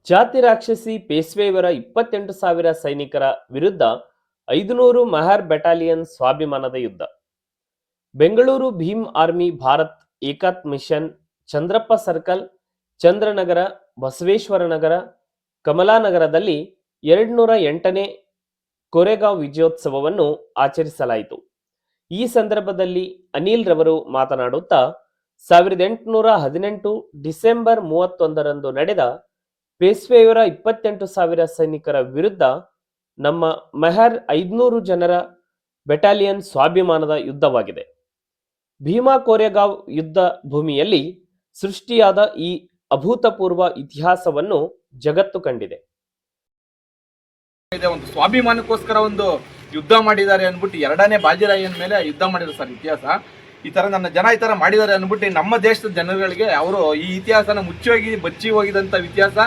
ಜಾತಿ ರಾಕ್ಷಸಿ ಪೇಶ್ವೆಯವರ 28,000 ಸೈನಿಕರ ವಿರುದ್ಧ 500 ಮಹರ್ ಬೆಟಾಲಿಯನ್ ಸ್ವಾಭಿಮಾನದ ಯುದ್ಧ. Bengaluru Bhim Army Bharat Ekta Mission, Chandrappa Circle, Chandranagar, Basaveshwara Nagar, ಕಮಲಾನಗರದಲ್ಲಿ 208ನೇ ಕೋರೆಗಾಂವ್ ವಿಜಯೋತ್ಸವವನ್ನು ಆಚರಿಸಲಾಯಿತು. ಈ ಸಂದರ್ಭದಲ್ಲಿ ಅನಿಲ್ ರವರು ಮಾತನಾಡುತ್ತಾ 1818 ಡಿಸೆಂಬರ್ 31ರಂದು ನಡೆದ ಪೇಶ್ವೆಯವರ 28,000 ಸೈನಿಕರ ವಿರುದ್ಧ ನಮ್ಮ ಮೆಹರ್ 500 ಜನರ ಬೆಟಾಲಿಯನ್ ಸ್ವಾಭಿಮಾನದ ಯುದ್ಧವಾಗಿದೆ. ಭೀಮಾ ಕೋರೆಗಾಂವ್ ಯುದ್ಧ ಭೂಮಿಯಲ್ಲಿ ಸೃಷ್ಟಿಯಾದ ಈ ಅಭೂತಪೂರ್ವ ಇತಿಹಾಸವನ್ನು ಜಗತ್ತು ಕಂಡಿದೆ. ಒಂದು ಸ್ವಾಭಿಮಾನಕ್ಕೋಸ್ಕರ ಒಂದು ಯುದ್ಧ ಮಾಡಿದ್ದಾರೆ ಅಂದ್ಬಿಟ್ಟು ಎರಡನೇ ಬಾಜಿರಾಯನ ಮೇಲೆ ಯುದ್ಧ ಮಾಡಿದ್ರು ಸರ್. ಇತಿಹಾಸ ಈ ತರ ನನ್ನ ಜನ ಈ ತರ ಮಾಡಿದ್ದಾರೆ ಅಂದ್ಬಿಟ್ಟು ನಮ್ಮ ದೇಶದ ಜನಗಳಿಗೆ ಅವರು ಈ ಇತಿಹಾಸನ ಮುಚ್ಚಿ ಬಚ್ಚಿ ಹೋಗಿದಂತ ಇತಿಹಾಸ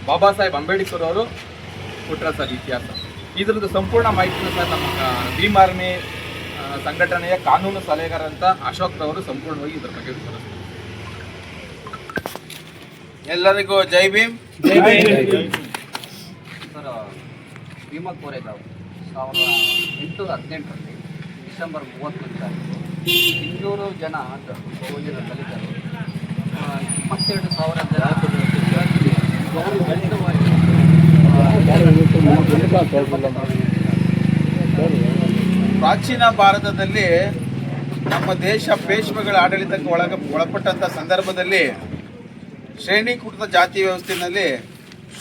ಬಾಬಾ ಸಾಹೇಬ್ ಅಂಬೇಡ್ಕರ್ ಅವರು ಕೊಟ್ಟರ ಸರ್. ಇತಿಹಾಸ ಇದ್ರದ್ದು ಸಂಪೂರ್ಣ ಮಾಹಿತಿ ಸರ್ ನಮ್ಮ ಭೀಮ್ ಆರ್ಮಿ ಸಂಘಟನೆಯ ಕಾನೂನು ಸಲಹೆಗಾರ ಅಂತ ಅಶೋಕ್ ರವರು ಸಂಪೂರ್ಣವಾಗಿ ಇದ್ರ ಬಗ್ಗೆ ವಿವರಿಸ್ತಾರೆ. ಎಲ್ಲರಿಗೂ ಜೈ ಭೀಮ್. ಸರ್, ಭೀಮಾ ಕೋರೆಗಾಂವ್ 1818ರಲ್ಲಿ ಡಿಸೆಂಬರ್ 31 200 ಜನ ಬಹುಜನ ದಲಿತರು 22,000 ಜನ ಪ್ರಾಚೀನ ಭಾರತದಲ್ಲಿ ನಮ್ಮ ದೇಶ ಪೇಶ್ವೆಗಳ ಆಡಳಿತಕ್ಕೆ ಒಳಪಟ್ಟಂತ ಸಂದರ್ಭದಲ್ಲಿ ಶ್ರೇಣೀಕೃತ ಜಾತಿ ವ್ಯವಸ್ಥೆಯಲ್ಲಿ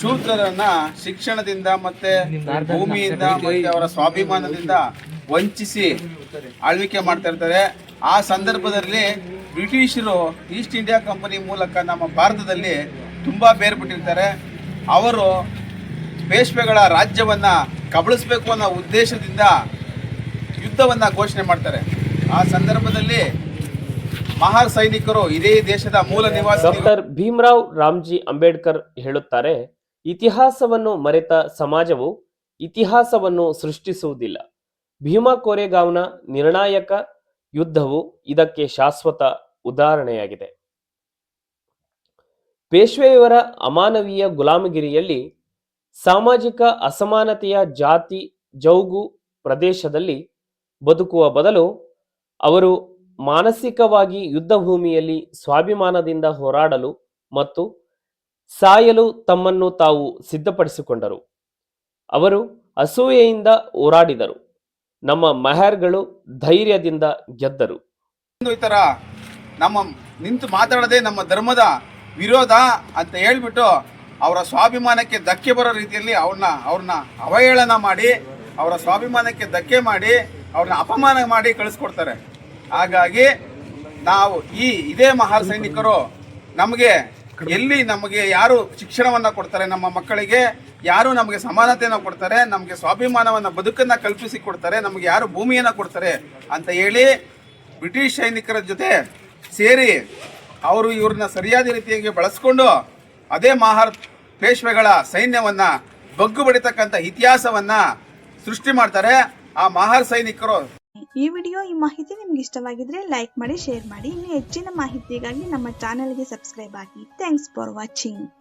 ಶೂದ್ರರನ್ನ ಶಿಕ್ಷಣದಿಂದ ಮತ್ತೆ ಭೂಮಿಯಿಂದ ಮತ್ತೆ ಅವರ ಸ್ವಾಭಿಮಾನದಿಂದ ವಂಚಿಸಿ ಆಳ್ವಿಕೆ ಮಾಡ್ತಾ ಇರ್ತಾರೆ. ಆ ಸಂದರ್ಭದಲ್ಲಿ ಬ್ರಿಟಿಷರು ಈಸ್ಟ್ ಇಂಡಿಯಾ ಕಂಪನಿ ಮೂಲಕ ನಮ್ಮ ಭಾರತದಲ್ಲಿ ತುಂಬಾ ಬೇರ್ಪಟ್ಟಿರ್ತಾರೆ. ಅವರು ಪೇಶ್ವೆಗಳ ರಾಜ್ಯವನ್ನ ಕಬಳಿಸಬೇಕು ಅನ್ನೋ ಉದ್ದೇಶದಿಂದ ಯುದ್ಧವನ್ನ ಘೋಷಣೆ ಮಾಡ್ತಾರೆ. ಆ ಸಂದರ್ಭದಲ್ಲಿ ಮಹಾರ್ ಸೈನಿಕರು ಇದೇ ದೇಶದ ಮೂಲ ನಿವಾಸಿ ಡಾಕ್ಟರ್ ಭೀಮರಾವ್ ರಾಮ್ಜಿ ಅಂಬೇಡ್ಕರ್ ಹೇಳುತ್ತಾರೆ, ಇತಿಹಾಸವನ್ನು ಮರೆತ ಸಮಾಜವು ಇತಿಹಾಸವನ್ನು ಸೃಷ್ಟಿಸುವುದಿಲ್ಲ. ಭೀಮಾ ಕೋರೆಗಾಂವ್ನ ನಿರ್ಣಾಯಕ ಯುದ್ಧವು ಇದಕ್ಕೆ ಶಾಶ್ವತ ಉದಾಹರಣೆಯಾಗಿದೆ. ಪೇಶ್ವೆಯವರ ಅಮಾನವೀಯ ಗುಲಾಮಗಿರಿಯಲ್ಲಿ ಸಾಮಾಜಿಕ ಅಸಮಾನತೆಯ ಜಾತಿ ಜೌಗು ಪ್ರದೇಶದಲ್ಲಿ ಬದುಕುವ ಬದಲು ಅವರು ಮಾನಸಿಕವಾಗಿ ಯುದ್ಧ ಭೂಮಿಯಲ್ಲಿ ಸ್ವಾಭಿಮಾನದಿಂದ ಹೋರಾಡಲು ಮತ್ತು ಸಾಯಲು ತಮ್ಮನ್ನು ತಾವು ಸಿದ್ಧಪಡಿಸಿಕೊಂಡರು. ಅವರು ಅಸೂಯೆಯಿಂದ ಹೋರಾಡಿದರು. ನಮ್ಮ ಮೆಹರ್ಗಳು ಧೈರ್ಯದಿಂದ ಗೆದ್ದರು. ಈ ತರ ನಮ್ಮ ನಿಂತು ಮಾತಾಡದೆ ನಮ್ಮ ಧರ್ಮದ ವಿರೋಧ ಅಂತ ಹೇಳ್ಬಿಟ್ಟು ಅವರ ಸ್ವಾಭಿಮಾನಕ್ಕೆ ಧಕ್ಕೆ ಬರೋ ರೀತಿಯಲ್ಲಿ ಅವ್ರನ್ನ ಅವಹೇಳನ ಮಾಡಿ ಅವರ ಸ್ವಾಭಿಮಾನಕ್ಕೆ ಧಕ್ಕೆ ಮಾಡಿ ಅವ್ರನ್ನ ಅಪಮಾನ ಮಾಡಿ ಕಳಿಸ್ಕೊಡ್ತಾರೆ. ಹಾಗಾಗಿ ನಾವು ಇದೇ ಮಹಾರ್ ಸೈನಿಕರು ನಮಗೆ ಯಾರು ಶಿಕ್ಷಣವನ್ನ ಕೊಡ್ತಾರೆ, ನಮ್ಮ ಮಕ್ಕಳಿಗೆ ಯಾರು ನಮಗೆ ಸಮಾನತೆಯನ್ನು ಕೊಡ್ತಾರೆ, ನಮಗೆ ಸ್ವಾಭಿಮಾನವನ್ನ ಬದುಕನ್ನ ಕಲ್ಪಿಸಿ ಕೊಡ್ತಾರೆ, ನಮಗೆ ಯಾರು ಭೂಮಿಯನ್ನ ಕೊಡ್ತಾರೆ ಅಂತ ಹೇಳಿ ಬ್ರಿಟಿಷ್ ಸೈನಿಕರ ಜೊತೆ ಸೇರಿ ಅವರು ಇವ್ರನ್ನ ಸರಿಯಾದ ರೀತಿಯಾಗಿ ಬಳಸ್ಕೊಂಡು ಅದೇ ಮಹಾರ್ ಪೇಶ್ವೆಗಳ ಸೈನ್ಯವನ್ನ ಬಗ್ಗು ಬಡಿತಕ್ಕಂಥ ಇತಿಹಾಸವನ್ನ ಸೃಷ್ಟಿ ಮಾಡ್ತಾರೆ. ಆ ಮಹಾರ್ ಸೈನಿಕರು. ಈ ಮಾಹಿತಿ ನಿಮ್ಗೆ ಇಷ್ಟವಾಗಿದ್ರೆ ಲೈಕ್ ಮಾಡಿ, ಶೇರ್ ಮಾಡಿ. ಇನ್ನು ಹೆಚ್ಚಿನ ಮಾಹಿತಿಗಾಗಿ ನಮ್ಮ ಚಾನೆಲ್ಗೆ ಸಬ್ಸ್ಕ್ರೈಬ್ ಆಗಿ. Thanks for watching.